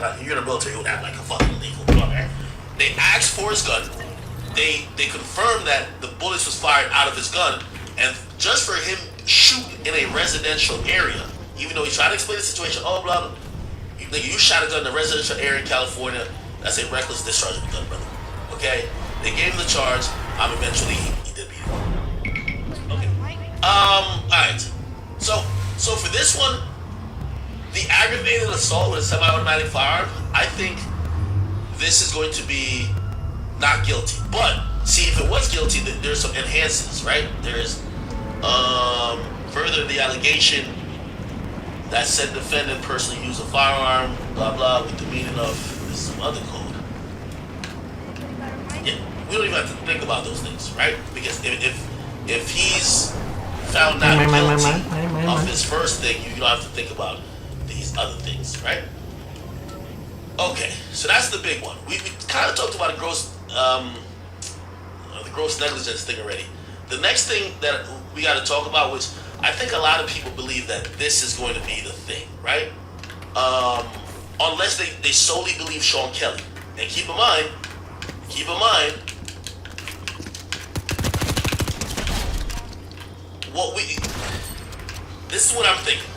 right? Like, you're in the military, you would act like a fucking illegal gun, right? They asked for his gun. They confirmed that the bullets was fired out of his gun, and just for him shooting in a residential area, even though he tried to explain the situation, oh blah blah, you shot a gun in a residential area in California. That's a reckless discharge of a gun, brother. Okay, they gave him the charge. Eventually he did beat it. Okay. All right. So for this one, the aggravated assault with a semi-automatic firearm, I think this is going to be not guilty. But see, if it was guilty, there's some enhancements, right? There's further the allegation that said defendant personally used a firearm, blah blah, with the meaning of some other code. Yeah, we don't even have to think about those things, right? Because if he's found not guilty of his first thing, you don't have to think about these other things, right? Okay, so that's the big one. We kind of talked about the gross negligence thing already. The next thing that we got to talk about, which I think a lot of people believe that this is going to be the thing, right? Unless they solely believe Sean Kelly. And keep in mind, this is what I'm thinking.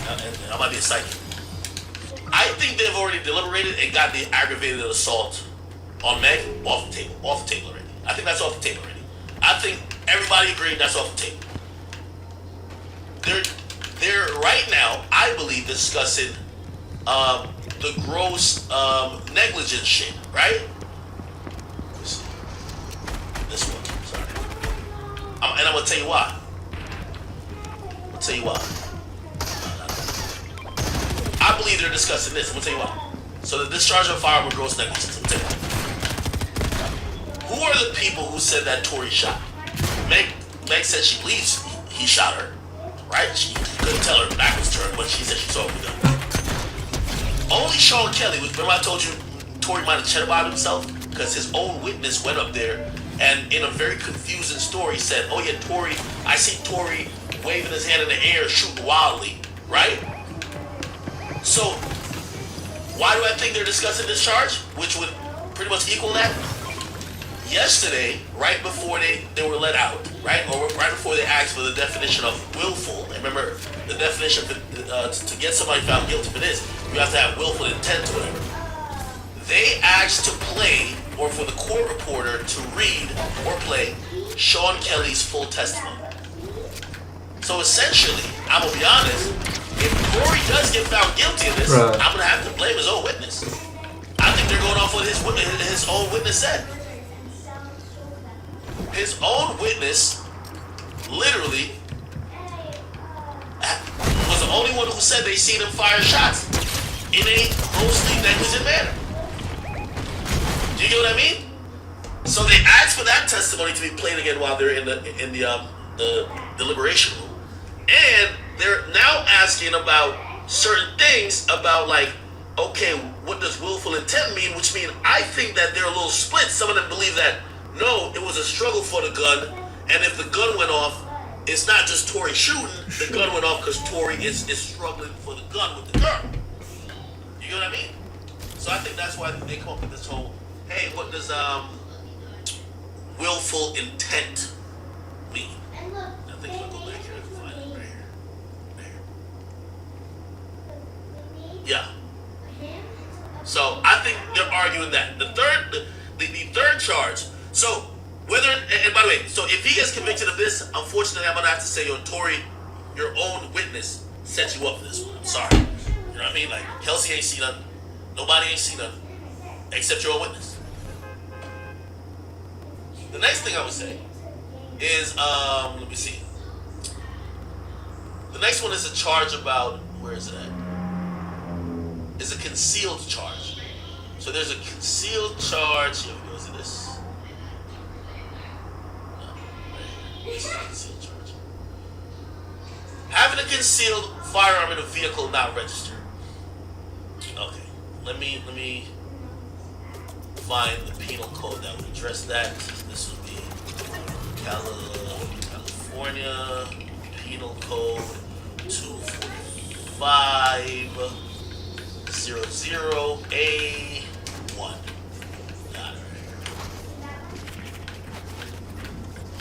And I might be a psychic. I think they've already deliberated and got the aggravated assault on Meg off the table already. I think that's off the table already. I think everybody agreed that's off the table. They're right now, I believe, discussing the gross negligence shit, right? Let's see. This one, sorry. And I'm gonna tell you why. I believe they're discussing this. I'm gonna tell you why. So the discharge of a firearm with gross negligence. I'm gonna tell you why. Who are the people who said that Tory shot? Meg said she believes he shot her. Right? She couldn't tell her back was turned, but she said she saw him with them. Only Sean Kelly, remember I told you Tory might have chatted about himself? Because his own witness went up there and in a very confusing story said, oh yeah, Tory, I see Tory waving his hand in the air, shooting wildly, right? So, why do I think they're discussing this charge, which would pretty much equal that? Yesterday, right before they were let out, right? Or right before they asked for the definition of willful. Remember, the definition to get somebody found guilty for this, you have to have willful intent or whatever. They asked to play, or for the court reporter to read or play Sean Kelly's full testimony. So essentially, I'm gonna be honest, if Tory does get found guilty of this, right, I'm gonna have to blame his own witness. I think they're going off what his own witness said. His own witness literally was the only one who said they seen him fire shots in a grossly negligent manner. Do you get what I mean? So they asked for that testimony to be played again while they're in the deliberation room, and they're now asking about certain things about, like, okay, what does willful intent mean? Which means I think that they're a little split. Some of them believe that no, it was a struggle for the gun, and if the gun went off, it's not just Tory shooting. The gun went off because Tory is struggling for the gun with the girl. You get what I mean? So I think that's why they come up with this whole, hey, what does willful intent mean? I think if I go back here, I can find it right here. Yeah. So I think they're arguing that. The third charge. So whether, and by the way, so if he gets convicted of this, unfortunately I'm gonna have to say, yo, Tory, your own witness set you up for this one. I'm sorry. You know what I mean? Like, Kelsey ain't seen nothing. Nobody ain't seen nothing except your own witness. The next thing I would say is, let me see. The next one is a charge about, where is it at? It's a concealed charge. So there's a concealed charge. Here we go. Is it this? This is a concealed charge. Having a concealed firearm in a vehicle not registered. Okay. Let me find the penal code that would address that. This would be California Penal Code 245 00A1. Got it.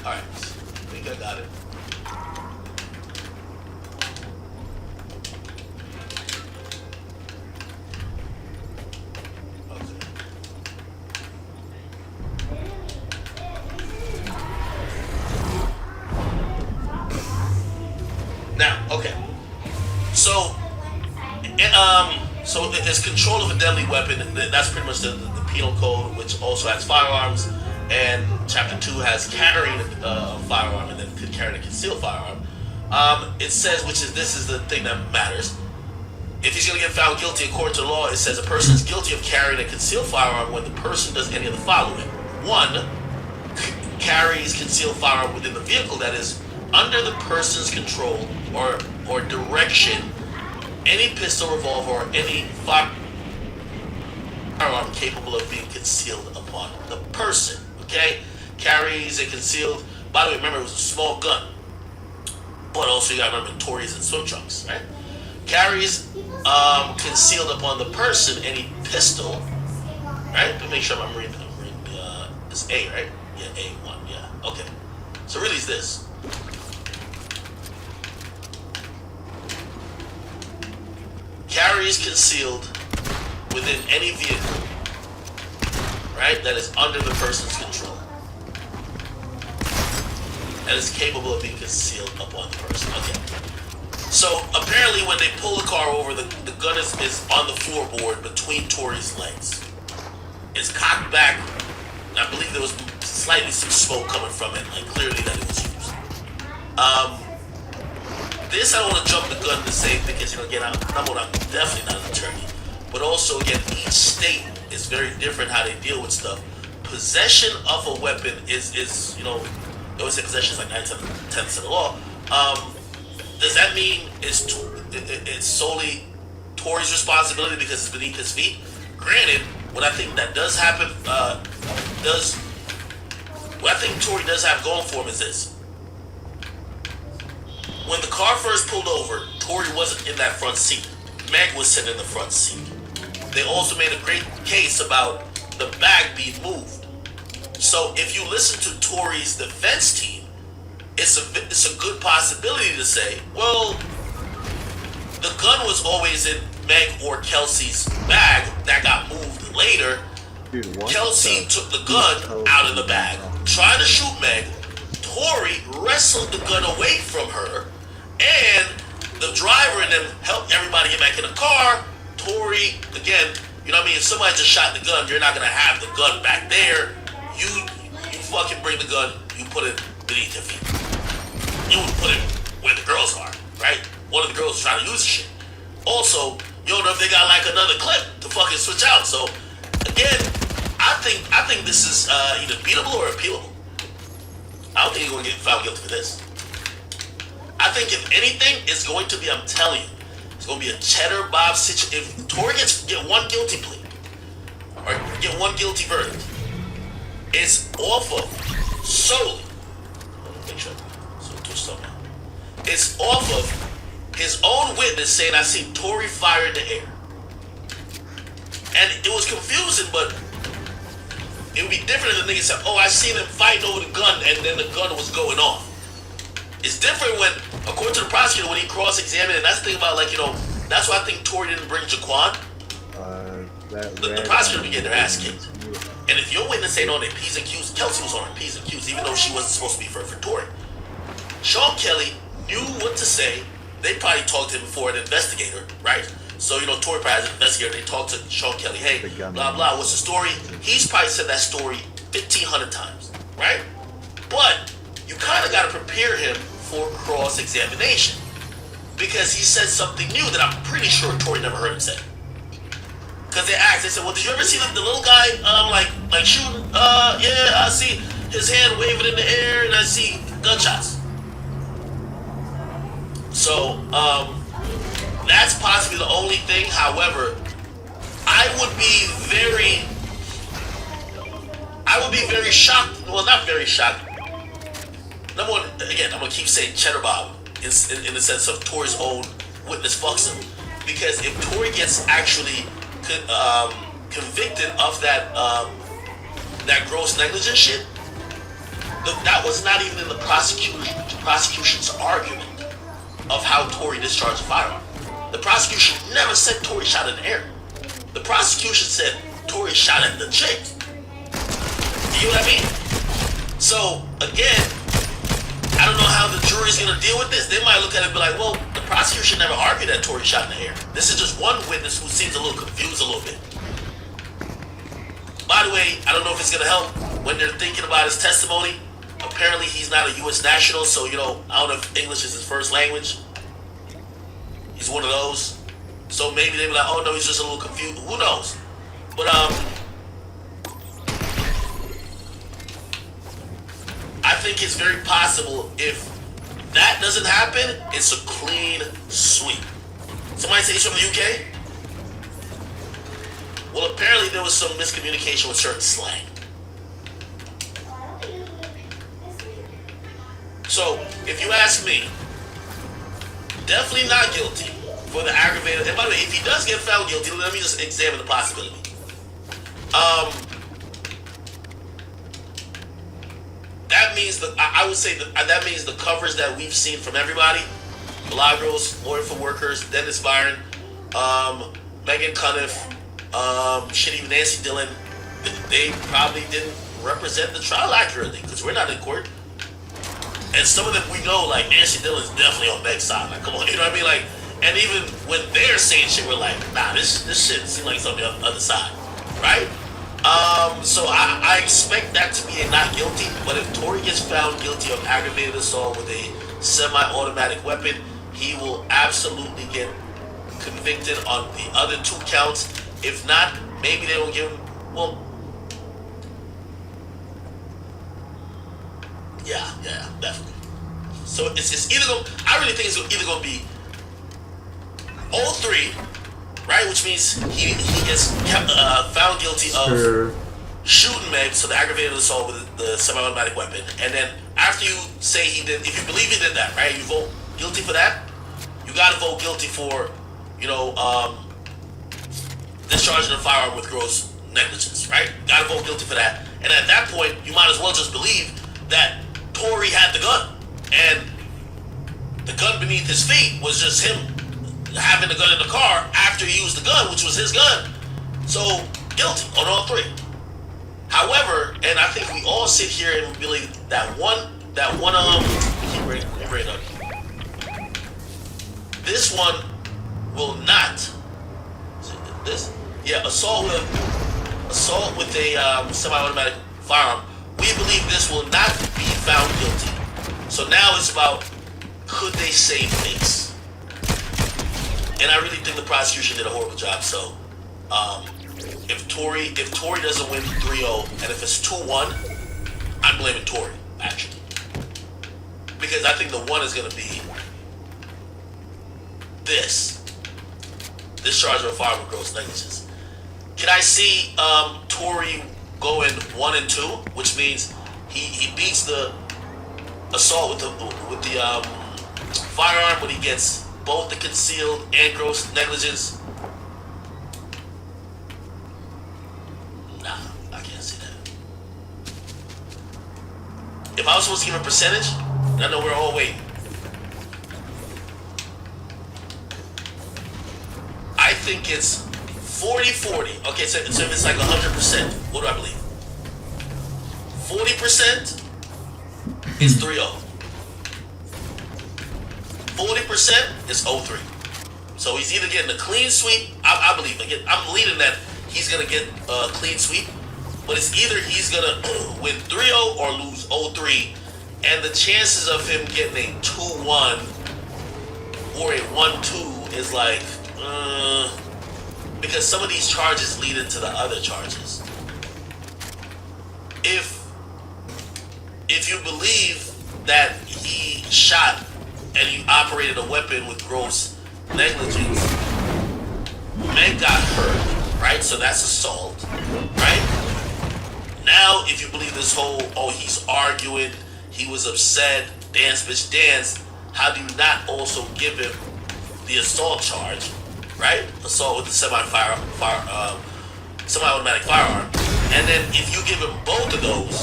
Alright, I think I got it. Now, okay. So it's control of a deadly weapon. That's pretty much the penal code, which also has firearms. And chapter 2 has carrying a firearm and then carrying a concealed firearm. It says, this is the thing that matters. If he's going to get found guilty according to the law, it says a person is guilty of carrying a concealed firearm when the person does any of the following. 1, carries concealed firearm within the vehicle that is under the person's control or direction, any pistol, revolver, or any firearm capable of being concealed upon the person. Okay? Carries a concealed, by the way, remember it was a small gun, but also you gotta remember Tories and swim trunks, right? Carries concealed upon the person any pistol, right? Let me make sure I'm reading it's A, right? Yeah, A1, yeah, okay. So really it's this. Carries concealed within any vehicle, right, that is under the person's control. That is capable of being concealed upon the person. Okay. So apparently when they pull the car over, the gun is on the floorboard between Tori's legs. It's cocked back. I believe there was slightly some smoke coming from it, like clearly that it was used. This I don't want to jump the gun to say because, again, I'm definitely not an attorney. But also, again, each state is very different how they deal with stuff. Possession of a weapon is they always say possession is like 9 tenths of the law. Does that mean it's solely Tory's responsibility because it's beneath his feet? Granted, what I think that does happen, what I think Tory does have going for him is this. When the car first pulled over, Tory wasn't in that front seat. Meg was sitting in the front seat. They also made a great case about the bag being moved. So if you listen to Tory's defense team, it's a good possibility to say, well, the gun was always in Meg or Kelsey's bag that got moved later. Kelsey took the gun out of the bag, tried to shoot Meg. Tory wrestled the gun away from her, and the driver and them helped everybody get back in the car. Tory, again, you know what I mean? If somebody just shot the gun, you're not gonna have the gun back there. You fucking bring the gun, you put it beneath your feet. You would put it where the girls are, right? One of the girls is trying to use the shit. Also, you don't know if they got like another clip to fucking switch out. So, again, I think this is either beatable or appealable. I don't think you're going to get found guilty for this. I think if anything, it's going to be, I'm telling you, it's going to be a cheddar Bob situation. If Tory get one guilty plea, or get one guilty verdict, it's off of solely, make sure, so twist up now. It's off of his own witness saying, I seen Tory fire in the air. And it was confusing, but it would be different if the nigga said, oh, I seen him fighting over the gun and then the gun was going off. It's different when, according to the prosecutor, when he cross-examined, and that's the thing about, like, that's why I think Tory didn't bring Jaquan. The prosecutor began their ass kicked. And if your witness ain't on their P's and Q's, Kelsey was on her P's and Q's, even though she wasn't supposed to be for Tory. Sean Kelly knew what to say. They probably talked to him before an investigator, right? So, Tory probably has an investigator. They talked to Sean Kelly, hey, blah, blah, what's the story? He's probably said that story 1,500 times, right? But you kind of got to prepare him for cross-examination because he said something new that I'm pretty sure Tory never heard him say. Because they asked, they said, well, did you ever see the little guy, like shooting? Yeah, I see his hand waving in the air and I see gunshots. So, that's possibly the only thing. However, I would be very shocked. Well, not very shocked. Number one, again, I'm gonna keep saying Cheddar Bob in the sense of Tory's own witness fucks him. Because if Tory gets actually convicted of that gross negligence shit, that was not even in the prosecution's argument of how Tory discharged a firearm. The prosecution never said Tory shot in the air. The prosecution said Tory shot at the chick. You know what I mean? So, again, I don't know how the jury's gonna deal with this. They might look at it and be like, well, the prosecution never argued that Tory shot in the air. This is just one witness who seems a little confused a little bit. By the way, I don't know if it's gonna help when they're thinking about his testimony. Apparently he's not a U.S. national, so, I don't know if English is his first language. He's one of those. So maybe they be like, oh no, he's just a little confused. Who knows? But, I think it's very possible if that doesn't happen, it's a clean sweep. Somebody say he's from the UK? Well, apparently there was some miscommunication with certain slang. So, if you ask me, definitely not guilty for the aggravated. And by the way, if he does get found guilty, let me just examine the possibility. That means I would say that means the covers that we've seen from everybody, Milagros, Lawyer for Workers, Dennis Byron, Megan Cuniff, even Nancy Dillon, they probably didn't represent the trial accurately because we're not in court. And some of them we know, like Nancy Dillon's definitely on Meg's side. Like, come on, you know what I mean? Like, and even when they're saying shit, we're like, nah, this shit seems like it's on the other side, right? So I expect that to be a not guilty, but if Tory gets found guilty of aggravated assault with a semi-automatic weapon, he will absolutely get convicted on the other 2 counts. If not, maybe they will give him, well, yeah, definitely. So it's either going, I really think it's either going to be 03, right? Which means he gets found guilty of shooting Meg, so the aggravated assault with the semi-automatic weapon. And then after you say he did, if you believe he did that, right? You vote guilty for that. You got to vote guilty for, discharging a firearm with gross negligence, right? Got to vote guilty for that. And at that point, you might as well just believe that Tory had the gun, and the gun beneath his feet was just him having the gun in the car after he used the gun, which was his gun. So, guilty on all 3. However, and I think we all sit here and believe that one, keep bringing up. This one will not. Assault with a semi-automatic firearm. We believe this will not be found guilty. So now it's about, could they save face? And I really think the prosecution did a horrible job. So, if Tory doesn't win 3-0, and if it's 2-1, I'm blaming Tory, actually. Because I think the 1 is going to be this charge of a firearm with gross negligence. Can I see Tory going 1 and 2, which means he beats the assault with the firearm, but he gets both the concealed and gross negligence? Nah, I can't see that. If I was supposed to give a percentage, I know we're all waiting. I think it's 40-40. Okay, so if it's like 100%, what do I believe? 40% is 3-0. 40% is 0-3. So he's either getting a clean sweep. I believe, again, I'm believing that he's going to get a clean sweep. But it's either he's going to win 3-0 or lose 0-3. And the chances of him getting a 2-1 or a 1-2 is like, because some of these charges lead into the other charges. If you believe that he shot and he operated a weapon with gross negligence, Meg got hurt, right? So that's assault, right? Now, if you believe this whole, he's arguing, he was upset, dance, bitch, dance, how do you not also give him the assault charge, right? Assault with a semi-automatic firearm. And then if you give him both of those,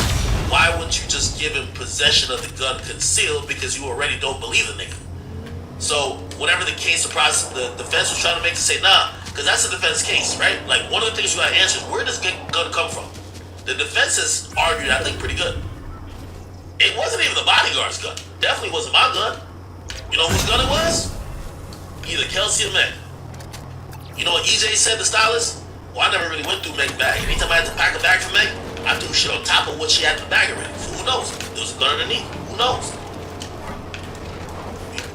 why wouldn't you just give him possession of the gun concealed because you already don't believe the nigga? So whatever the case, the defense was trying to make to say nah, because that's a defense case, right? Like one of the things you gotta answer is where does this gun come from? The defense has argued, I think, pretty good. It wasn't even the bodyguard's gun. Definitely wasn't my gun. You know whose gun it was? Either Kelsey or Meg. You know what EJ said, the stylist? Well, I never really went through Meg's bag. Anytime I had to pack a bag for Meg, I threw shit on top of what she had in the bag already. So who knows? There was a gun underneath. Who knows?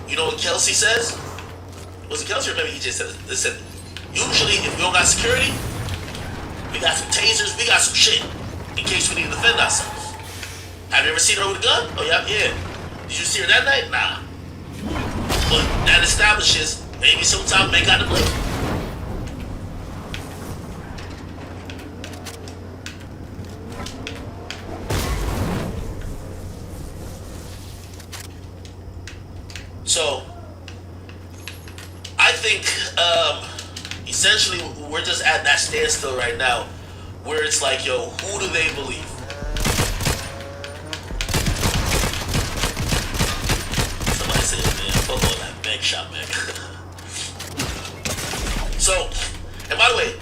You know what Kelsey says? Was it Kelsey or maybe EJ said it? They said, usually if we don't got security, we got some tasers, we got some shit in case we need to defend ourselves. Have you ever seen her with a gun? Oh yeah. Did you see her that night? Nah. But that establishes maybe sometimes Meg got the blame. So, I think essentially we're just at that standstill right now where it's like, yo, who do they believe? Somebody said, man, fuck all that Meg shot, man. So, and by the way,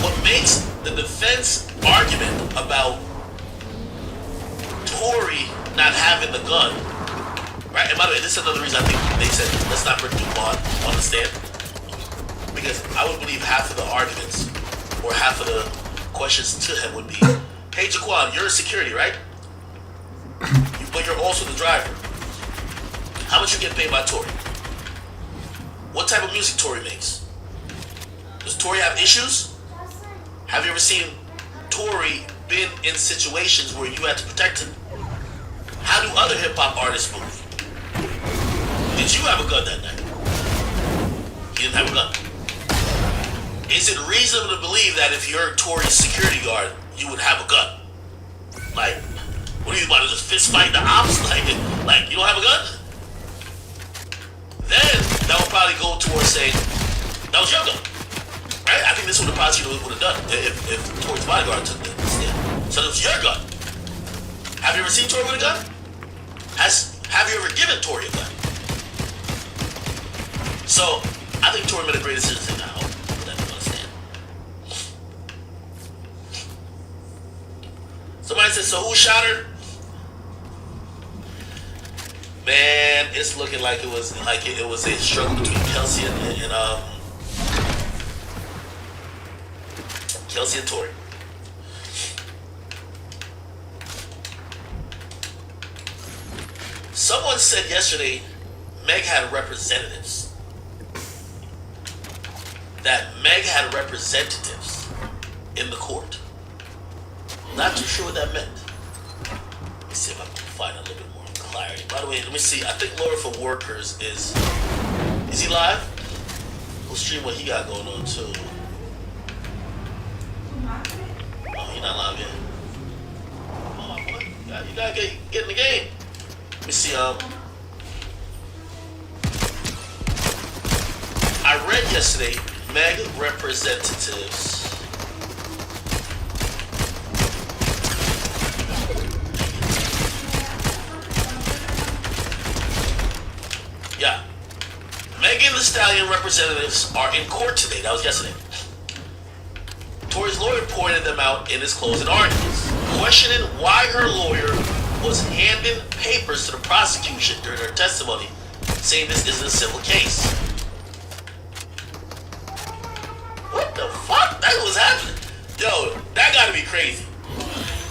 what makes the defense argument about Tory not having the gun, right? And by the way, this is another reason I think they said, let's not bring DuPont on the stand. Because I would believe half of the arguments or half of the questions to him would be, hey, Jaquan, you're a security, right? But you're also the driver. How much you get paid by Tory? What type of music Tory makes? Does Tory have issues? Have you ever seen Tory been in situations where you had to protect him? How do other hip-hop artists move? Did you have a gun that night? He didn't have a gun. Is it reasonable to believe that if you're Tory's security guard, you would have a gun? Like, what are you about to just fist fight the ops? Like you don't have a gun? Then that would probably go towards saying, that was your gun. Right? I think this is what the prosecutor would have done if Tory's bodyguard took the stand. So it was your gun. Have you ever seen Tory with a gun? Have you ever given Tory a gun? So, I think Tory made a great decision saying, I hope that doesn't understand. Somebody said, so who shot her? Man, it's looking like it was a struggle between Kelsey and Kelsey and Tory. Someone said yesterday Meg had representatives. That Meg had representatives in the court. Not too sure what that meant. Let me see if I can find a little bit more clarity. By the way, let me see. I think Lord for Workers is he live? We'll stream what he got going on too. Oh, he's not live yet. Oh, boy. You gotta get in the game. Let me see, I read yesterday, Meg representatives. Yeah. Megan Thee Stallion representatives are in court today. That was yesterday. Tory's lawyer pointed them out in his closing arguments, questioning why her lawyer was handing papers to the prosecution during her testimony, saying this isn't a civil case. What the fuck? That was happening. Yo, that gotta be crazy.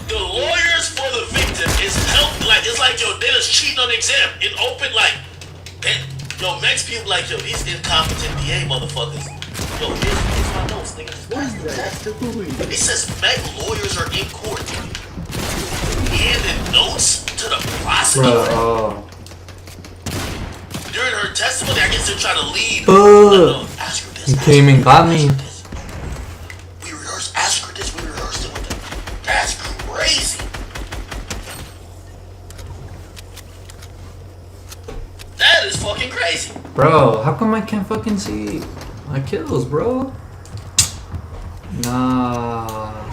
The lawyers for the victim is helping, like, it's like, yo, they just cheating on the exam in open, like, yo, next people like, yo, these incompetent DA motherfuckers. Yo, here's my notes, nigga. It says Meg lawyers are in court. Handing notes to the prosecutor. During her testimony, I guess they're trying to lead. Ask her this. You came and got me. We rehearsed, ask her this, we rehearsed it with them. That's crazy. That is fucking crazy. Bro, how come I can't fucking see? My kills, bro. Nah.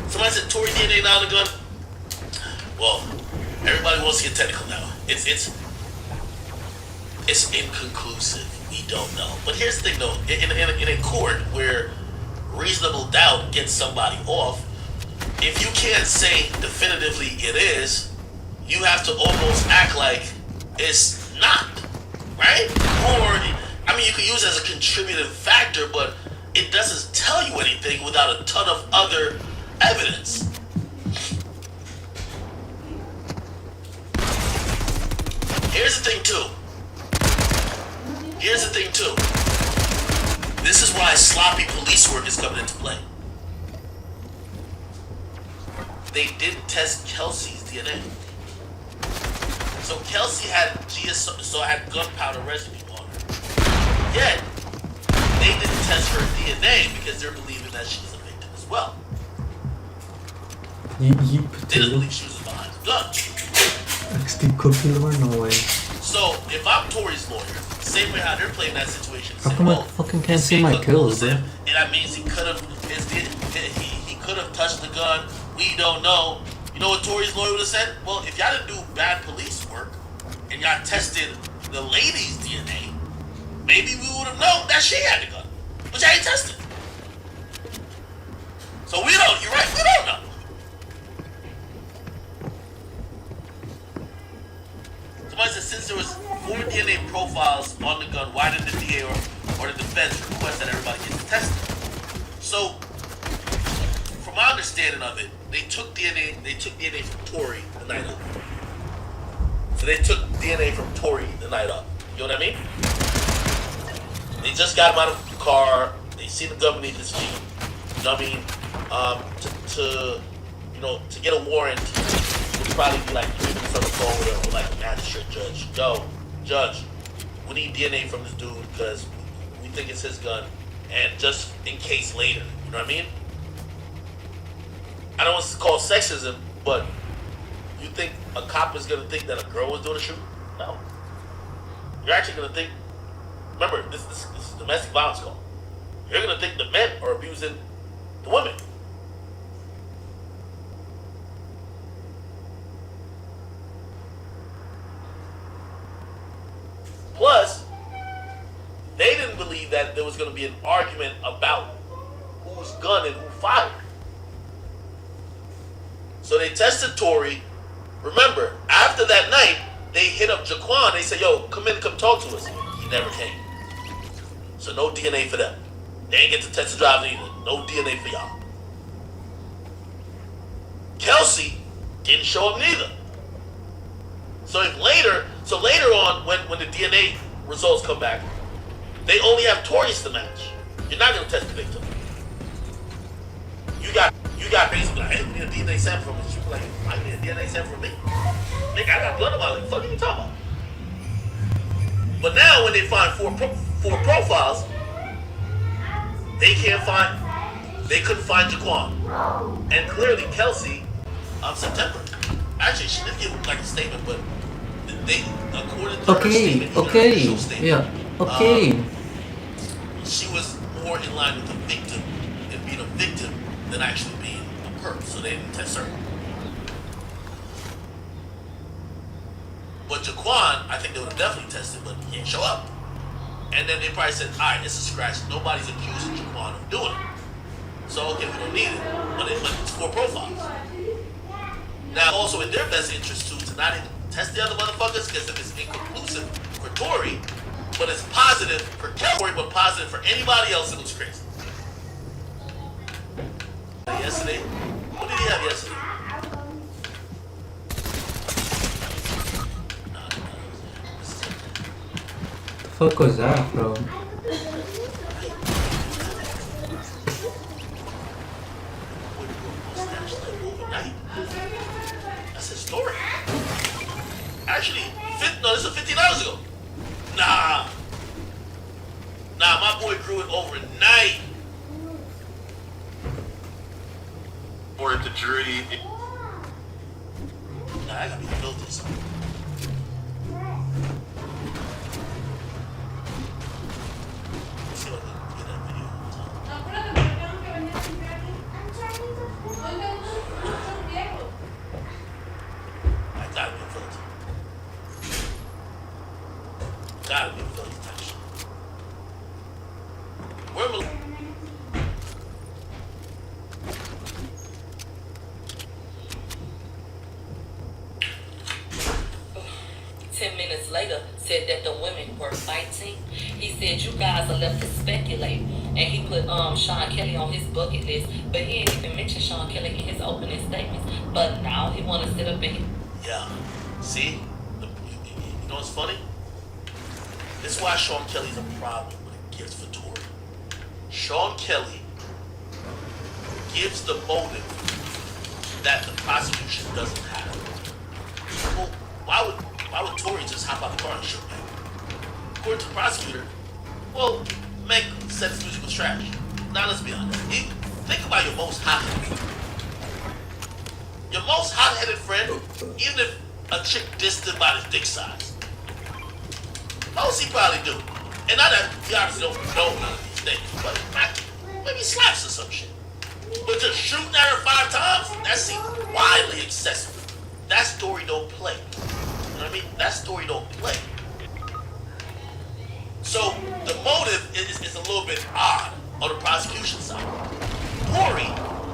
Somebody said Tory DNA not on the gun. Well, everybody wants to get technical now. It's inconclusive. We don't know. But here's the thing, though. In a court where reasonable doubt gets somebody off, if you can't say definitively it is, you have to almost act like it's not, right? Or, I mean, you could use it as a contributing factor, but it doesn't tell you anything without a ton of other evidence. Here's the thing, too. This is why sloppy police work is coming into play. They didn't test Kelsey's DNA. So Kelsey had had gunpowder residue on her. Yet, they didn't test her DNA because they're believing that she's a victim as well. They didn't believe she was behind the gun. XD cookie or no way. So, if I'm Tory's lawyer, same way how they're playing that situation, how come I fucking can't see my kills, bro? And that means he could have touched the gun. We don't know. You know what Tory's lawyer would have said? Well, if y'all didn't do bad police work and y'all tested the lady's DNA, maybe we would have known that she had the gun, but y'all ain't tested. So we don't. You're right. We don't know. Somebody said since there was 4 DNA profiles on the gun, why did the DA or the defense request that everybody gets tested? So, from my understanding of it, they took DNA from Tory the night up. So they took DNA from Tory the night up. You know what I mean? They just got him out of the car. They seen the gun beneath his feet. You know what I mean? To get a warrant would probably be like you on the phone with like a magistrate judge. Yo, judge, we need DNA from this dude because we think it's his gun, and just in case later. You know what I mean? I don't want to call it sexism, but you think a cop is going to think that a girl was doing a shoot? No. You're actually going to think, remember, this is a domestic violence call. You're going to think the men are abusing the women. Plus, they didn't believe that there was going to be an argument about whose gun and who fired. So they tested Tory. Remember, after that night, they hit up Jaquan. They said, yo, come in, come talk to us. He never came. So no DNA for them. They ain't get to test the driver either. No DNA for y'all. Kelsey didn't show up neither. So later on, when the DNA results come back, they only have Tory's to match. You're not gonna test the victim. You got basically like, hey, we need a DNA sample from us. You like, I need a DNA sample from me. Nigga, I got blood on my leg. What the fuck are you talking about? But now when they find four profiles, they couldn't find Jaquan. And clearly Kelsey, September. Actually, she didn't give like a statement, but they, according to her statement, yeah, okay. She was more in line with the victim and being a victim than actually being a perp, so they didn't test her. But Jaquan, I think they would have definitely tested, but he didn't show up. And then they probably said, all right, it's a scratch. Nobody's accusing Jaquan of doing it. So, okay, we don't need it. But it's 4 profiles. Now, also in their best interest, too, to not even test the other motherfuckers, because if it's inconclusive for Tory, but it's positive for Tory, but positive for anybody else, it looks crazy. Yesterday, what did he have yesterday? The fuck was that, bro? That's his story. Actually, this is 15 hours ago. Nah, my boy grew it overnight. Or at the jury. Nah, I gotta be filthy. said you guys are left to speculate. And he put Sean Kelly on his bucket list, but he didn't even mention Sean Kelly in his opening statements. But now he want to sit up and Yeah. See? You know what's funny? This is why Sean Kelly's a problem when it gives for Tory. Sean Kelly gives the motive that the prosecution doesn't have. Well, why would Tory just hop out the car and shoot Meg? According to the prosecutor, well, Meg said his music was trash. Now let's be honest. Think about your most hot-headed friend. Your most hot-headed friend, even if a chick dissed him about his dick size, most he probably do. And not that he obviously don't know none of these things, but maybe slaps or some shit. But just shooting at her 5 times, that seems wildly excessive. That story don't play. You know what I mean? That story don't play. So the motive is a little bit odd on the prosecution side. Tory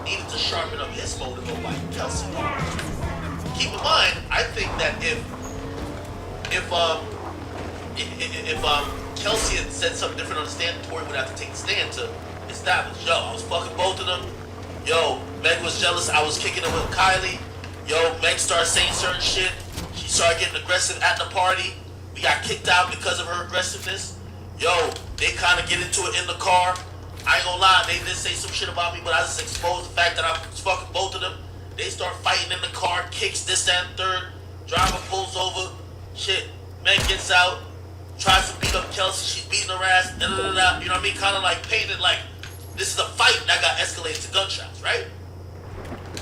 needed to sharpen up his motive on why Kelsey. Keep in mind, I think that if Kelsey had said something different on the stand, Tory would have to take the stand to establish, yo, I was fucking both of them. Yo, Meg was jealous. I was kicking it with Kylie. Yo, Meg started saying certain shit. She started getting aggressive at the party. We got kicked out because of her aggressiveness. Yo, they kind of get into it in the car. I ain't gonna lie, they did say some shit about me, but I just exposed the fact that I was fucking both of them. They start fighting in the car, kicks this, that, and third. Driver pulls over. Shit, Meg gets out. Tries to beat up Kelsey. She's beating her ass. Da, da, da, da. You know what I mean? Kind of like painted like this is a fight that got escalated to gunshots, right?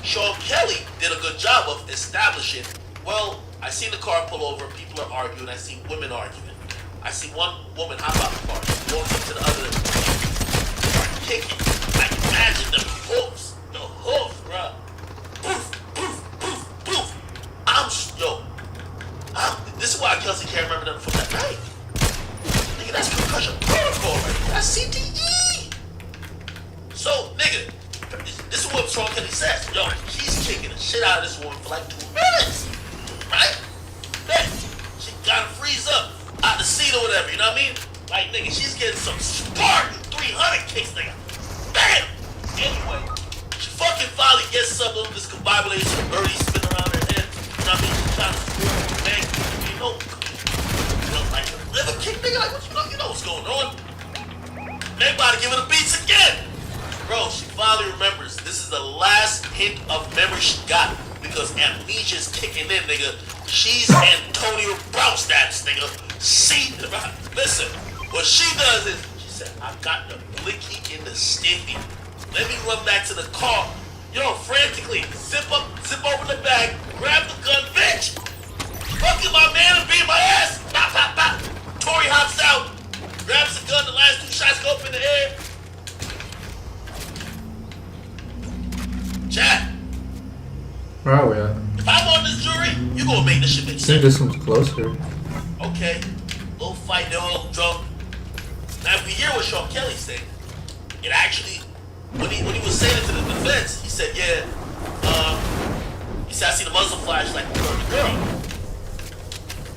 Sean Kelly did a good job of establishing, well, I seen the car pull over, people are arguing, I see women arguing. I see one woman hop out the car, walks up to the other, start kicking. Like imagine the hoofs, bruh. Poof, poof, poof, poof. This is why Kelsey can't remember them from that night. Nigga, that's concussion protocol right there. That's CTE. So, nigga, this is what Sean Kelly says. Yo, he's kicking the shit out of this woman for like 2 minutes. Right? Then, she gotta freeze up out the seat or whatever, you know what I mean? Like, nigga, she's getting some Spartan 300 kicks, nigga. Bam! Anyway, she fucking finally gets some of this combination of birdie spinning around her head. You know what I mean? She's trying to screw her bang. You know, like a liver kick, nigga. Like, what you know what's going on? They about to give her the beats again. Bro, she finally remembers. This is the last hint of memory she got because amnesia's kicking in, nigga. She's Antonio Brown stats, nigga. Listen, what she does is, she said, I got the blicky in the stiffy. Let me run back to the car. Yo, frantically, zip open the bag, grab the gun, bitch. Fucking my man and beat my ass. Pop, pop, pop. Tory hops out, grabs the gun, the last 2 shots go up in the air. Chat. Where are we at? If I'm on this jury, you gonna make this shit make I think sense. this one's closer. Okay, little fight, they're all drunk. Now, if we hear what Sean Kelly said, it actually, when he was saying it to the defense, he said, yeah, he said, I see the muzzle flash like the girl.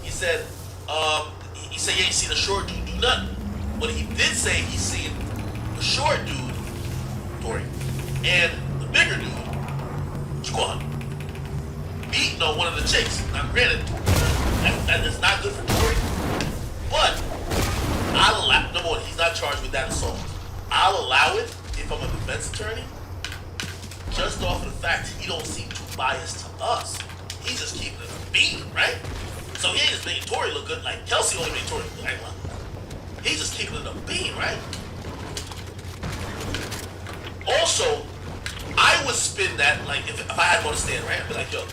He said, yeah, you see the short dude do nothing. But he did say he's seen the short dude, Tory, and the bigger dude, Squad, beating on one of the chicks. Now, granted, that is not good for Tory, but I'll allow, number one, he's not charged with that assault. I'll allow it if I'm a defense attorney, just off of the fact he don't seem too biased to us. He's just keeping it a beat, right? So he ain't just making Tory look good, like Kelsey only made Tory look good. He's just keeping it a beat, right? Also, I would spin that, like, if I had one to stand, right? I'd be like, yo,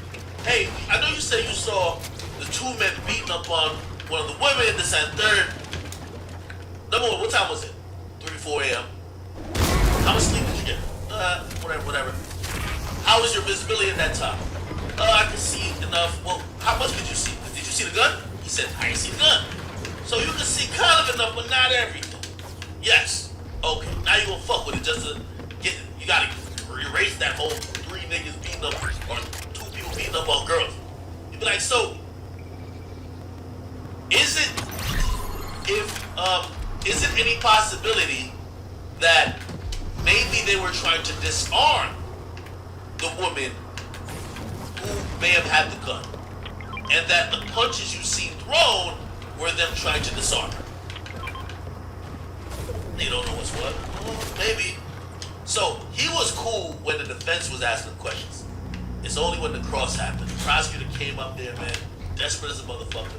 hey, I know you said you saw the 2 men beating up on one of the women, this and third. Number one, what time was it? 3, 4 a.m. How much sleep did you get? Whatever. How was your visibility at that time? I could see enough. Well, how much could you see? Did you see the gun? He said, I didn't see the gun. So you can see kind of enough, but not everything. Yes. Okay, now you gonna fuck with it just to get, you gotta erase that whole 3 niggas beating up, or 2 people beating up on girls. You be like, so, is it, if is it any possibility that maybe they were trying to disarm the woman who may have had the gun, and that the punches you seen thrown were them trying to disarm her? They don't know what's what. Oh, maybe. So he was cool when the defense was asking questions. It's only when the cross happened. The prosecutor came up there, man, desperate as a motherfucker,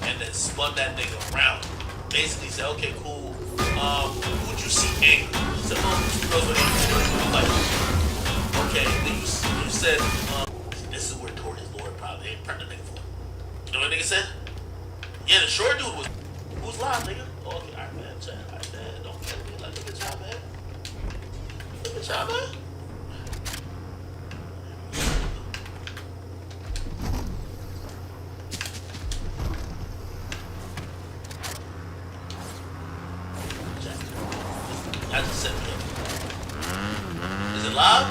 and then spun that nigga around. Basically said, okay, cool. Who'd you see angry? He said, oh, two girls were angry. Like, okay, then you said, this is where Tori's lawyer probably ain't prepped the nigga for. You know what the nigga said? Yeah, the short dude was, who's live, nigga? Oh, okay, alright, man, alright, man, don't kill me. Like, look at y'all, man. Look at y'all, man. I just set me up. Is it live?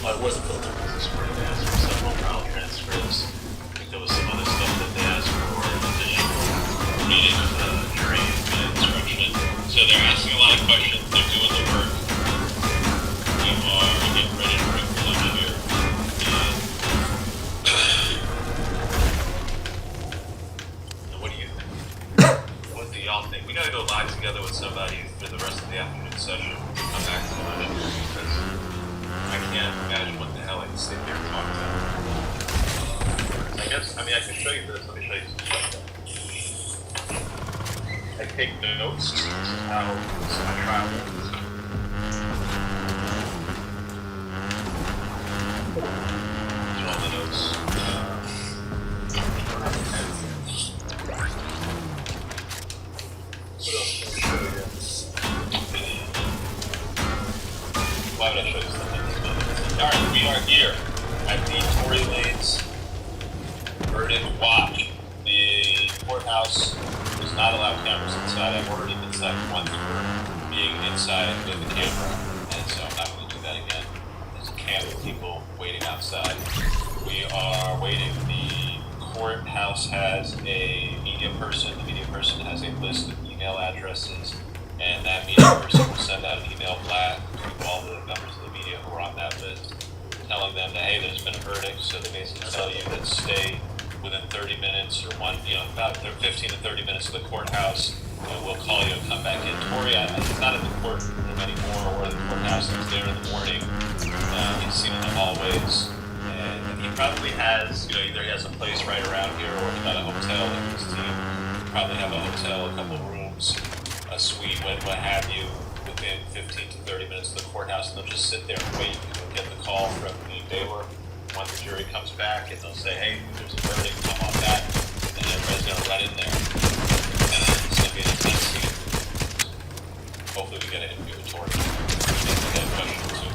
Oh, it wasn't filtered. This is where they asked for several trial transcripts. I think there was some other stuff that they asked for in addition meeting with the jury and instruction. So they're asking a lot of questions. They're doing the work. We are getting ready to break for lunch here. And what do you think? What do y'all think? We gotta go live together with somebody for the rest of the afternoon session. Come back to lunch because I can't imagine what the hell I can sit here and talk about. I can show you this. Let me show you some stuff. I take notes. This is how my trial goes. These are all the notes. What else can I show you? Why would I show you something? Alright, we are here at the Tory Lanez verdict watch. The courthouse does not allow cameras inside. I've already been cited once for being inside with the camera, and so I'm not going to do that again. There's a camp of people waiting outside. We are waiting. The courthouse has a media person. The media person has a list of email addresses, and that media person will send out an email blast to all the members of the media who are on that list, telling them that, hey, there's been a verdict. So they basically tell you that stay within 30 minutes or about 15 to 30 minutes of the courthouse, and we'll call you and come back in. Tory, he's not in the courtroom anymore or the courthouse. He's there in the morning. He's seen in the hallways. And he probably has, either he has a place right around here or he's got a hotel with his team. He'll probably have a hotel, a couple of rooms, a suite, what have you, within 15 to 30 minutes of the courthouse, and they'll just sit there and wait. You'll get the call from the Baylor when the jury comes back, and they'll say, hey, there's a verdict, come on back, and everybody's going to run in there. And it's going to be an intense scene. Hopefully we get an interview with Tori. Maybe we get a question too.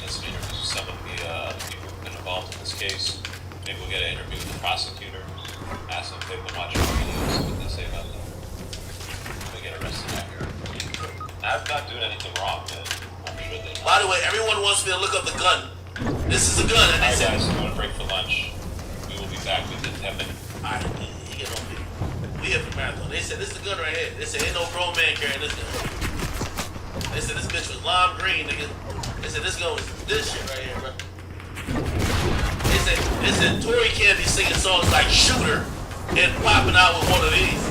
Let's interview some of the other people who've been involved in this case. Maybe we'll get an interview with the prosecutor, ask them if they've been watching our videos, see what they say about them. We get arrested out here. I'm not doing anything wrong, man. I'm sure they know. By the way, everyone wants me to look up the gun. This is a gun, and they Alright said, guys, we're going to break for lunch. We will be back within 10 minutes. alright, you get on me. We here for marathon. They said, this is a gun right here. They said, ain't no grown man carrying this gun. They said, this bitch was lime green, nigga. They said, this gun was this shit right here, bro. They said, Tory can't be singing songs like Shooter and popping out with one of these.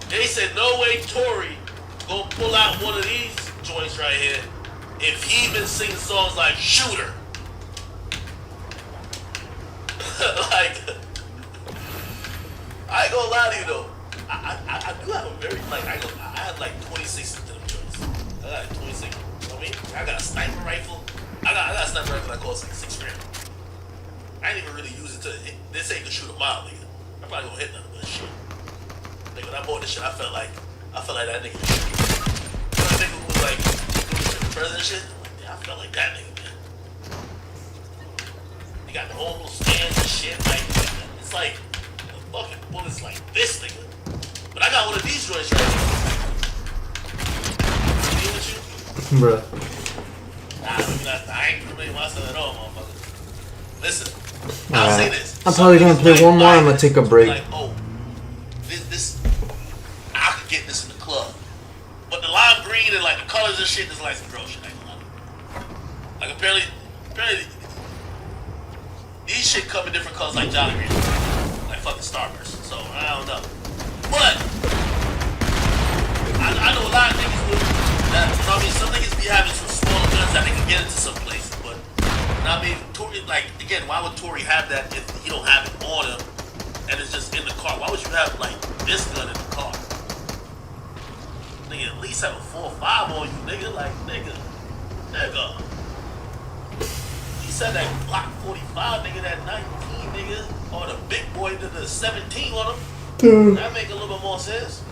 They said, no way Tory gonna pull out one of these joints right here if he been singing songs like Shooter. Like, I ain't gonna lie to you though. I do have a very, I had like 26 of them joints. I got 26. You know what I mean? I got a sniper rifle. I got a sniper rifle that costs like $6 grand. I ain't even really use it to hit. This ain't gonna shoot a mile, nigga. I'm probably gonna hit none of this shit. Like when I bought this shit, I felt like that nigga. You know that nigga who was like doing the president shit? Yeah, I felt like that nigga, man. He got the whole little stands and shit. Like, it's like the fucking bullets like this nigga. But I got one of these joints right here. Deal with you? Bruh. Nah, I ain't really myself at all, motherfucker. Listen, I'll say this. I'm probably gonna play one more. I'm gonna take a break. Like, oh, this, I could get this in the club. But the lime green and like the colors and shit is like some girl shit. I ain't gonna lie. Like apparently, these shit come in different colors like Jolly Green, like fucking Starburst. So I don't know. But I know a lot of niggas with that. You know what I mean? Some niggas be having some smaller guns that they can get into some places. But you know what I mean? Tory, like again, why would Tory have that if he don't have it on him and it's just in the car? Why would you have like this gun in the car? Nigga, at least have a 4 or 5 on you, nigga. Like nigga. He said that Glock 45, nigga, that 19, nigga, or the big boy did the 17 on him. That make a little bit more sense.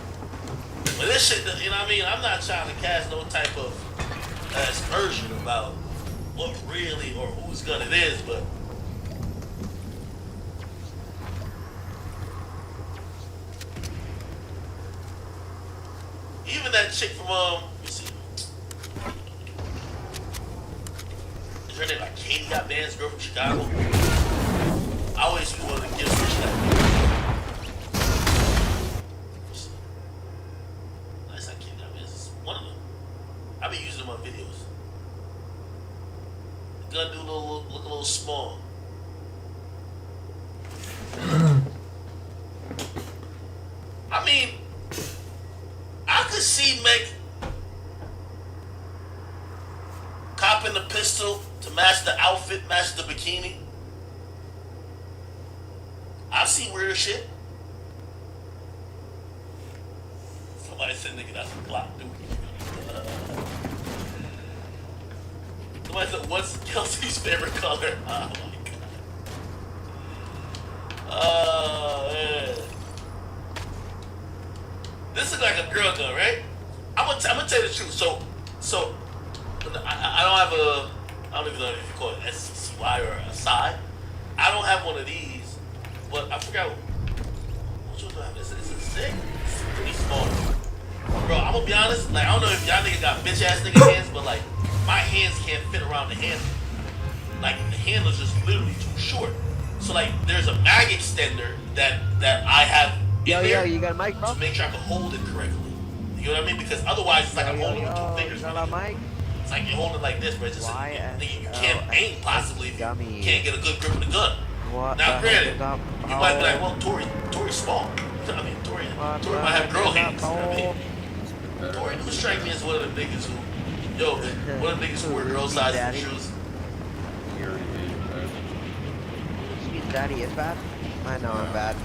But this shit, you know what I mean? I'm not trying to cast no type of aspersion about what really or whose gun it is, but even that chick from let me see. Is her name like Katie got Band's girl from Chicago? I always wanted to give switch that. Nice, I can't got Band's. It's one of them. I be using them on videos. The gun do look a little small. I mean, I could see Meg copping the pistol to match the outfit, match the bikini. I've seen weird shit. Somebody said, nigga, that's a block, dude. Somebody said, what's Kelsey's favorite color? Oh, my God. Oh, man. This is like a girl gun, right? I'm gonna tell you the truth. So I don't have a, I don't even know if you call it SCCY or a side. I don't have one of these, but I forgot which one do I have. Is it 6? It's pretty small. Bro, I'm gonna be honest. Like I don't know if y'all niggas got bitch ass nigga hands, but like my hands can't fit around the handle. Like the handle's just literally too short. So like there's a mag extender that I have. Yo, you got a mic, bro? To make sure I can hold it correctly. You know what I mean? Because otherwise it's like I'm holding it with 2 fingers. You got a mic? It's like you're holding it like this, but it's just you can't aim possibly if you can't get a good grip of the gun. What now granted, you might be like, well, Tory's small. I mean, Tory might have girl hands. I mean, Tory do strike me as one of the niggas who, one of the niggas who wear girl sized shoes. Excuse daddy is bad? I know I'm bad.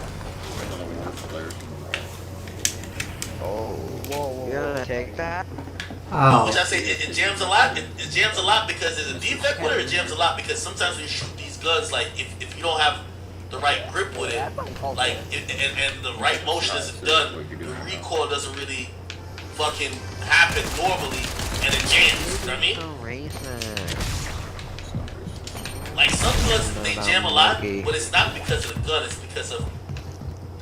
Oh, whoa. You're gonna take that? Which I say it jams a lot. It jams a lot because there's a defect with it. It jams a lot because sometimes when you shoot these guns, like if you don't have the right grip with it, like and the right motion isn't done, the recoil doesn't really fucking happen normally, and it jams. You know what I mean? Like some guns they jam a lot, but it's not because of the gun. It's because of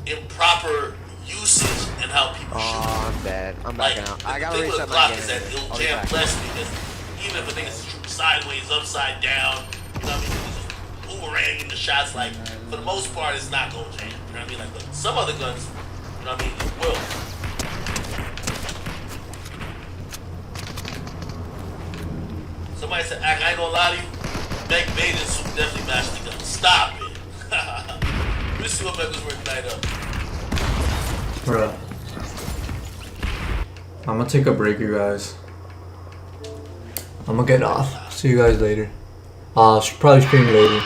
improper usage and how people shoot. Oh, I'm dead. I'm backing out. I gotta reset my game. The thing with a Glock is that it'll jam less because even if a nigga's shooting sideways, upside down, you know what I mean? It's just boomeranging the shots. Like for the most part, it's not gonna jam. You know what I mean? Like some other guns, you know what I mean? It will. Somebody said, I ain't gonna lie to you. Meg Baden suit definitely matched the gun. Stop it. Let's see what Meg was wearing tonight up. Bruh. I'm gonna take a break, you guys. I'm gonna get off. See you guys later. I'll probably stream later.